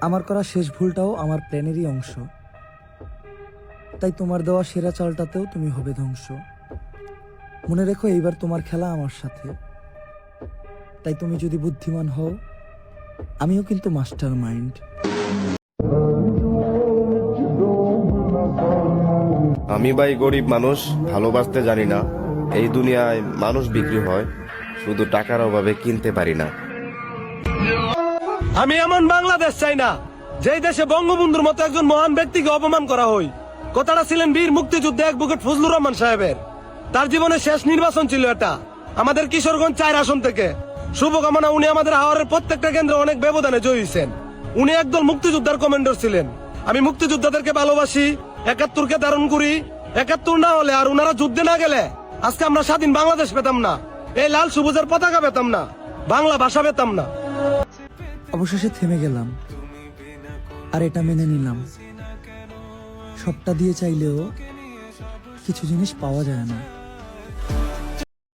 আমার করা শেষ ভুলটাও আমার প্ল্যানেরই অংশ। তাই তোমার দেওয়া সেরা চালটাতেও তুমি হবে ধ্বংস। মনে রেখো এইবার তোমার খেলা আমার সাথে। তাই তুমি যদি বুদ্ধিমান হও, আমিও কিন্তু মাস্টার মাইন্ড। আমি ভাই গরিব মানুষ, ভালোবাসতে জানি না। এই দুনিয়ায় মানুষ বিক্রি হয়, শুধু টাকার অভাবে কিনতে পারি না। আমি এমন বাংলাদেশ চাই না যেই দেশে বঙ্গবন্ধুর মতো একজন মহান ব্যক্তিকে অপমান করা হয়। কথাটা ছিলেন বীর মুক্তিযুদ্ধে অ্যাডভোকেট ফজলুর রহমান সাহেবের। তার জীবনের শেষ নির্বাচন ছিল এটা, আমাদের কিশোরগঞ্জ 4 আসন থেকে। শুভকামনা, উনি আমাদের হাওড়ের প্রত্যেকটা কেন্দ্রে অনেক ব্যবধানে জয়ী হয়েছেন। উনি একদল মুক্তিযোদ্ধার কমান্ডার ছিলেন। আমি মুক্তিযোদ্ধাদেরকে ভালোবাসি, 71কে ধারণ করি। 71 না হলে আর উনারা যুদ্ধে না গেলে আজকে আমরা স্বাধীন বাংলাদেশ পেতাম না, এই লাল সবুজের পতাকা পেতাম না, বাংলা ভাষা পেতাম না। অবশেষে থেমে গেলাম, আর এটা মেনে নিলাম, সবটা দিয়ে চাইলেও কিছু জিনিস পাওয়া যায় না।